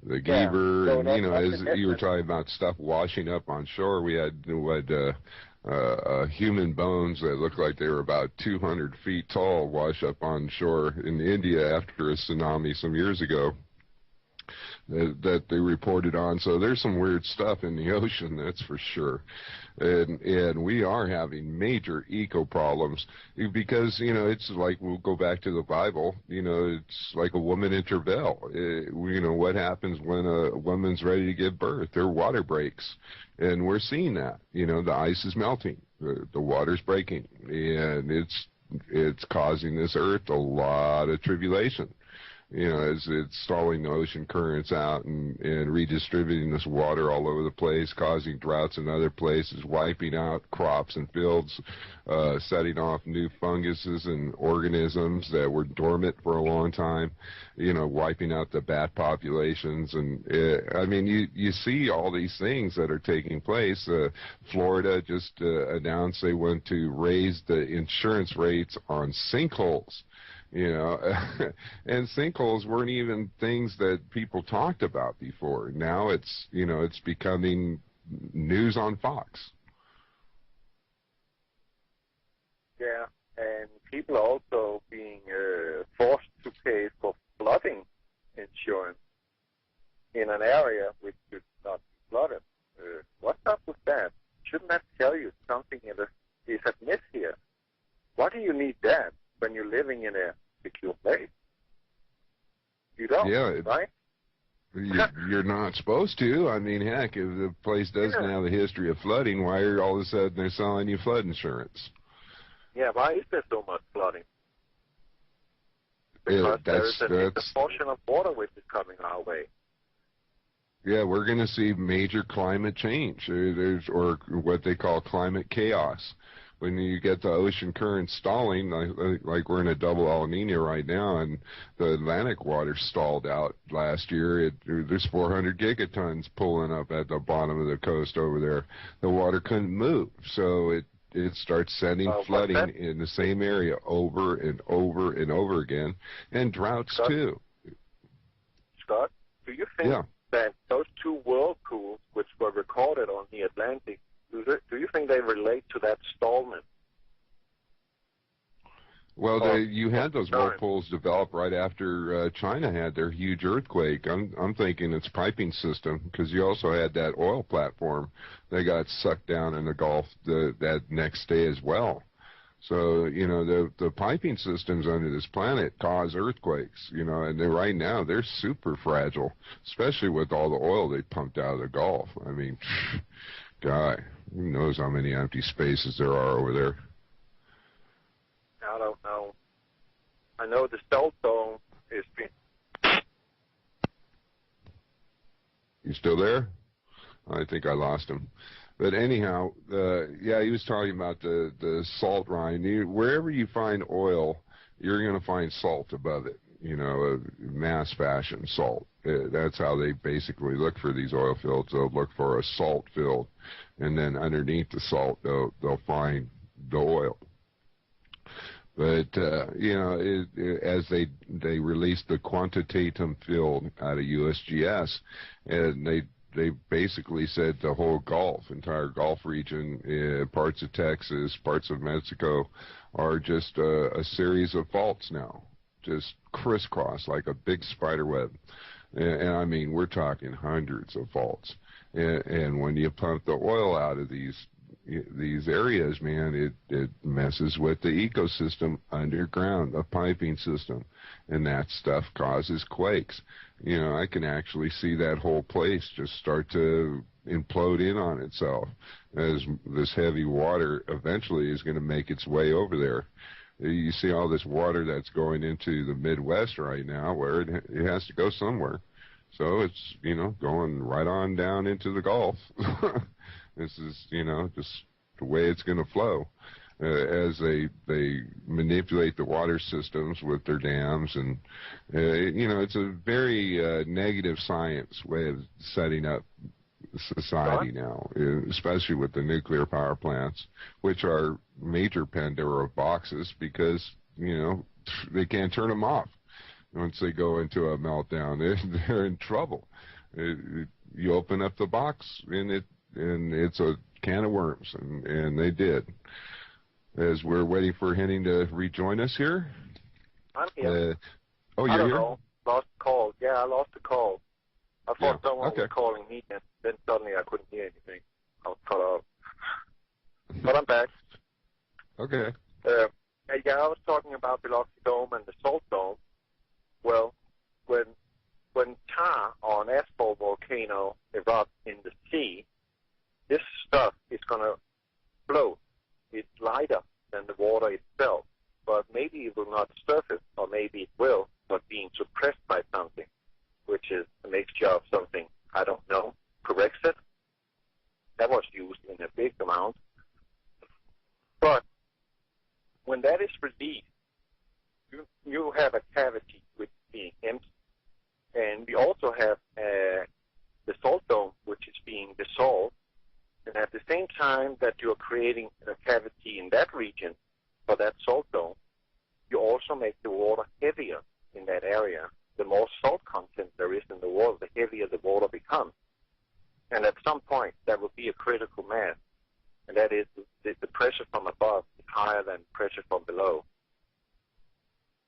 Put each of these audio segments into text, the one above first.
the Yeah. Geber, So and, you know, that's as the you were essence. talking about stuff washing up on shore, we had human bones that looked like they were about 200 feet tall wash up on shore in India after a tsunami some years ago that they reported on. So there's some weird stuff in the ocean, that's for sure. And we are having major eco problems because, you know, it's like, we'll go back to the Bible, you know, it's like a woman in travail. You know, what happens when a woman's ready to give birth? Their water breaks. And we're seeing that. You know, the ice is melting, the water's breaking, and it's causing this earth a lot of tribulation. You know, as it's stalling the ocean currents out and redistributing this water all over the place, causing droughts in other places, wiping out crops and fields, setting off new funguses and organisms that were dormant for a long time, you know, wiping out the bat populations. And, I mean, you see all these things that are taking place. Florida just announced they want to raise the insurance rates on sinkholes. You know, and sinkholes weren't even things that people talked about before. Now it's, you know, it's becoming news on Fox. Yeah, and people are also being forced to pay for flooding insurance in an area which should not be flooded. What's up with that? Shouldn't that tell you something is amiss here? Why do you need that when you're living in a secure place? You don't, yeah, right? You're not supposed to. I mean, heck, if the place doesn't have a history of flooding, why are all of a sudden they're selling you flood insurance? Yeah, why is there so much flooding? Because there is a portion of water which is coming our way. Yeah, we're going to see major climate change, or what they call climate chaos. When you get the ocean current stalling, like we're in a double El Nino right now, and the Atlantic water stalled out last year. There's 400 gigatons pulling up at the bottom of the coast over there. The water couldn't move, so it starts sending flooding in the same area over and over and over again, and droughts too. Scott, do you think that those two whirlpools which were recorded on the Atlantic, do you think they relate to that stallment? Well, you had those whirlpools develop right after China had their huge earthquake. I'm thinking it's piping system, because you also had that oil platform that got sucked down in the Gulf that next day as well. So, you know, the piping systems under this planet cause earthquakes, you know, and right now they're super fragile, especially with all the oil they pumped out of the Gulf. I mean, God, who knows how many empty spaces there are over there. I don't know. I know the cell phone is being... You still there? I think I lost him. But anyhow, yeah, he was talking about the salt rhine. Wherever you find oil, you're going to find salt above it, you know, mass fashion salt. That's how they basically look for these oil fields. They'll look for a salt field, and then underneath the salt, they'll find the oil. But, you know, as they released the quantitatum field out of USGS, and they basically said the whole Gulf, entire Gulf region, parts of Texas, parts of Mexico, are just a series of faults now, just crisscross like a big spider web. And I mean, we're talking hundreds of faults. And when you pump the oil out of these areas, man, it messes with the ecosystem underground, the piping system, and that stuff causes quakes. You know, I can actually see that whole place just start to implode in on itself as this heavy water eventually is going to make its way over there. You see all this water that's going into the Midwest right now, where it has to go somewhere. So it's, you know, going right on down into the Gulf. This is, you know, just the way it's going to flow as they manipulate the water systems with their dams. And, you know, it's a very negative science way of setting up society now, especially with the nuclear power plants, which are major Pandora boxes because, you know, they can't turn them off. Once they go into a meltdown, they're in trouble. You open up the box and it's a can of worms, and they did. As we're waiting for Henning to rejoin us here. I'm here. Oh, I you're don't here? know. Lost the call. Yeah, I lost the call. I thought someone okay. was calling me, and then suddenly I couldn't hear anything. I was cut off. But I'm back. Okay. Yeah, I was talking about the Biloxi Dome and the Salt Dome. Well, when tar or an asphalt volcano erupts in the sea, this stuff is going to float. It's lighter than the water itself, but maybe it will not surface, or maybe it will, but being suppressed by something, which is a mixture of something, I don't know, corrects it. That was used in a big amount. But when that is released, you have a cavity which is being empty. And we also have the salt dome, which is being dissolved. And at the same time that you are creating a cavity in that region for that salt dome, you also make the water heavier in that area. The more salt content there is in the water, the heavier the water becomes. And at some point, there will be a critical mass. And that is the pressure from above is higher than pressure from below.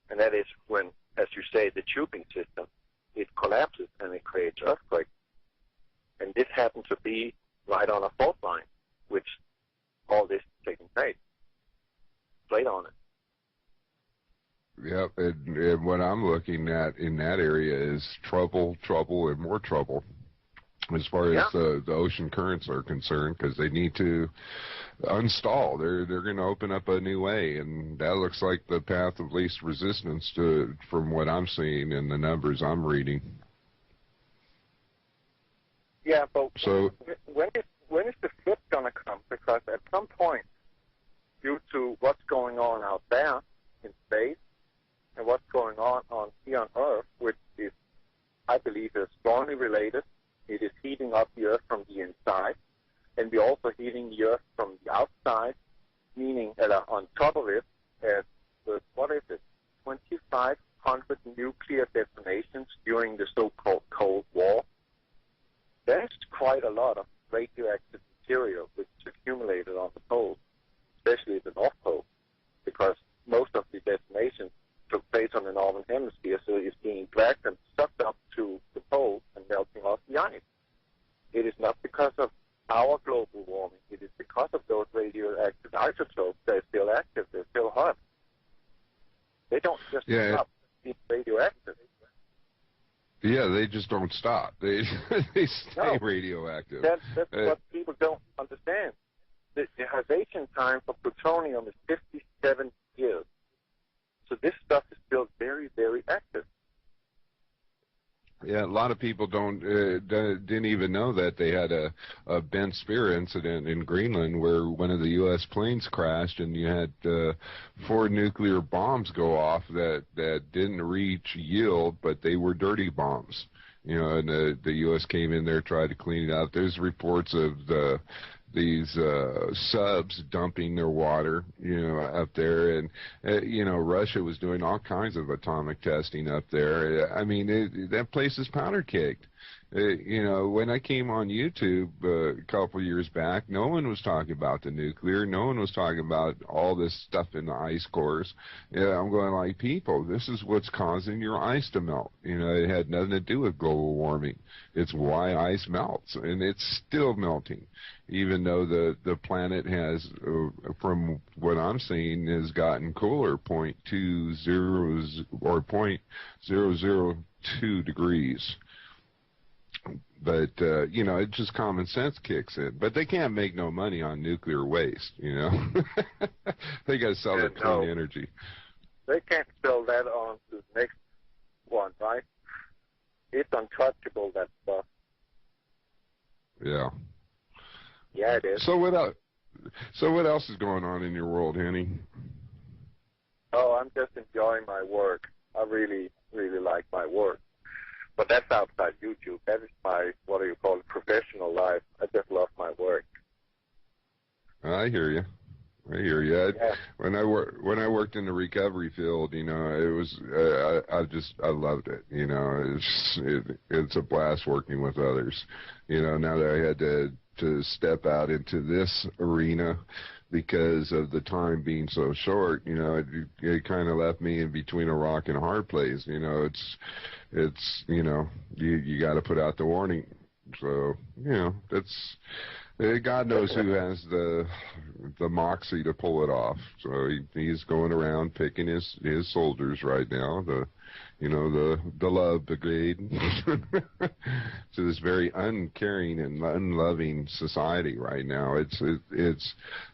And that is when, as you say, the tubing system, it collapses and it creates earthquakes. And this happened to be right on a fault line, which all this is taking place. Plate on it. Yep, and what I'm looking at in that area is trouble, and more trouble as far as the ocean currents are concerned, because they need to unstall. They're going to open up a new way, and that looks like the path of least resistance from what I'm seeing and the numbers I'm reading. Yeah, but so when is the flip going to come? Because at some point, due to what's going on out there in space and what's going on here on Earth, which is, I believe, is strongly related. It is heating up the Earth from the inside, and we're also heating the Earth from the outside, meaning on top of it, what is it, 2,500 nuclear detonations during the so-called Cold War. That's quite a lot of radioactive material which is accumulated on the poles, especially the North Pole, because most of the detonations took place on the northern hemisphere, so it's being dragged and sucked up to the pole and melting off the ice. It is not because of our global warming. It is because of those radioactive isotopes that are still active. They're still hot. They don't just stop being radioactive. Yeah, they just don't stop. They stay radioactive. That's what people don't understand. The halvation time for plutonium is 57 years. So this stuff is still very, very active. Yeah, a lot of people didn't even know that they had a bent spear incident in Greenland where one of the U.S. planes crashed, and you had 4 nuclear bombs go off that didn't reach yield, but they were dirty bombs. You know, and the U.S. came in there, tried to clean it out. There's reports of these subs dumping their water, you know, up there, and you know, Russia was doing all kinds of atomic testing up there. I mean, that place is powder caked. You know, when I came on YouTube a couple years back, no one was talking about the nuclear. No one was talking about all this stuff in the ice cores. Yeah, I'm going like, people, this is what's causing your ice to melt. You know, it had nothing to do with global warming. It's why ice melts, and it's still melting, even though the planet has, from what I'm seeing, has gotten cooler, 0.20 or 0.002 degrees. But, you know, it's just common sense kicks in. But they can't make no money on nuclear waste, you know. They got to sell it clean energy. They can't sell that on to the next one, right? It's untouchable, that stuff. Yeah. Yeah, it is. So what else is going on in your world, Henning? Oh, I'm just enjoying my work. I really, really like my work. But that's outside YouTube. That is my, what do you call it, professional life. I just love my work. I hear you. I hear you. Yeah. When I worked in the recovery field, you know, it was I loved it. You know, it's a blast working with others. You know, now that I had to step out into this arena because of the time being so short, you know, it kind of left me in between a rock and a hard place. You know, it's you know, you got to put out the warning. So, you know, that's God knows who has the moxie to pull it off. So he's going around picking his soldiers right now. The love brigade to this very uncaring and unloving society right now. It's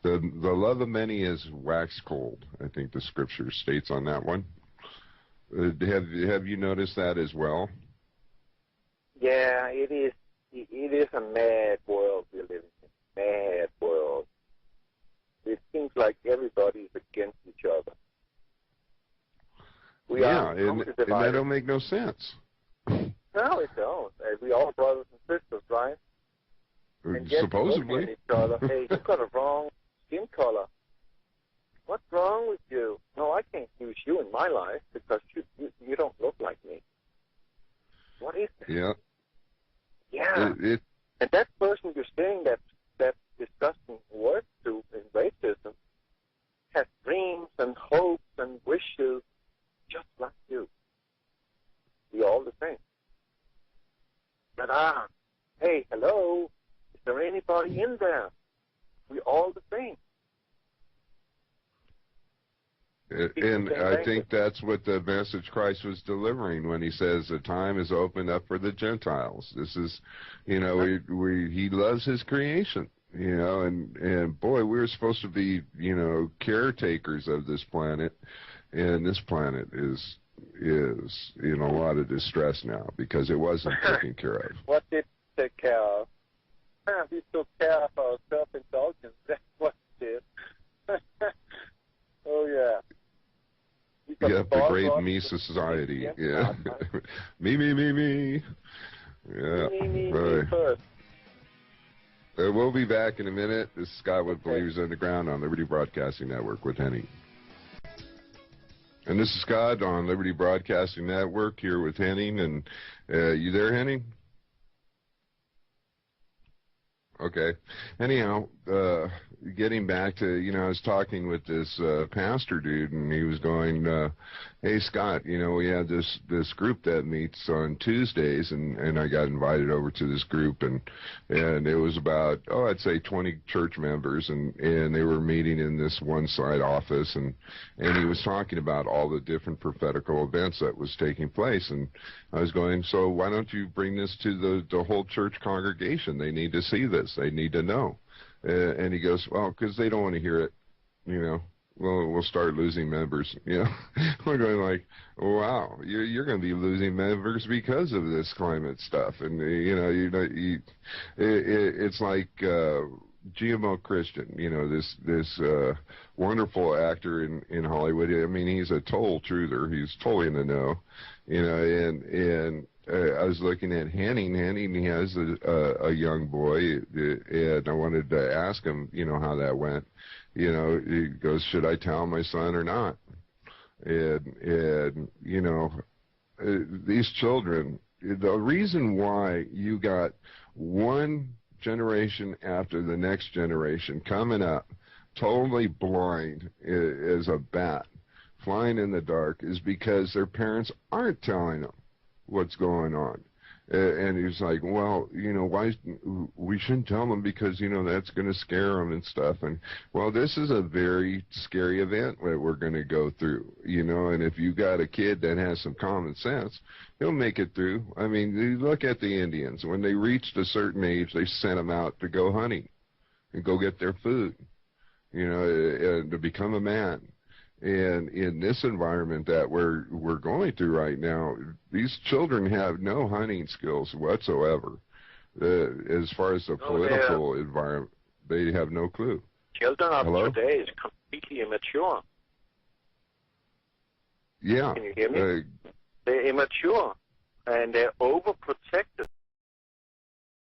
the love of many is wax cold. I think the scripture states on that one. Have you noticed that as well? Yeah, it is. It is a mad world we live in. Mad world. It seems like everybody's against each other. And that don't make no sense. No, it don't. We all brothers and sisters, right? And yet Supposedly. At each other. Hey, you got a wrong skin color. What's wrong with you? No, I can't use you in my life because you don't look like me. What is that? Yeah. Yeah. And that person you're saying that disgusting words to in racism has dreams and hopes and wishes just like you. We're all the same. But hey, hello, is there anybody in there? We're all the same. And I think that's what the message Christ was delivering when he says the time is opened up for the Gentiles. This is, you know, he loves his creation, you know, and boy, we're supposed to be, you know, caretakers of this planet, and this planet is in a lot of distress now because it wasn't taken care of. What did it take care of? We took care of our self-indulgence. That's what it is. Oh, yeah. Yeah, the great me society. Yeah. Me. Yeah. Me first. We'll be back in a minute. This is Scott with Believers Underground on Liberty Broadcasting Network with Henning. And this is Scott on Liberty Broadcasting Network here with Henning. And you there, Henning? Okay. Anyhow, getting back to, you know, I was talking with this pastor dude, and he was going, hey, Scott, you know, we have this group that meets on Tuesdays, and I got invited over to this group, and it was about, I'd say 20 church members, and they were meeting in this one side office, and he was talking about all the different prophetical events that was taking place, and I was going, so why don't you bring this to the whole church congregation? They need to see this. They need to know. And he goes, well, because they don't want to hear it, you know. We'll start losing members, you know. We're going like, wow, you're going to be losing members because of this climate stuff. And, it's like GMO Christian, you know, this wonderful actor in Hollywood. I mean, he's a total truther. He's totally in the know, you know, and I was looking at Henning. Henning has a young boy, and I wanted to ask him, you know, how that went. You know, he goes, should I tell my son or not? And you know, these children, the reason why you got one generation after the next generation coming up totally blind as a bat, flying in the dark, is because their parents aren't telling them what's going on. And he's like, well, you know, why we shouldn't tell them because, you know, that's going to scare them and stuff. And, well, this is a very scary event that we're going to go through, you know, and if you got a kid that has some common sense, he'll make it through. I mean, you look at the Indians. When they reached a certain age, they sent them out to go hunting and go get their food, you know, and to become a man. And in this environment that we're going through right now, these children have no hunting skills whatsoever. As far as the political environment, they have no clue. Children of today is completely immature. Yeah. Can you hear me? They're immature, and they're overprotected.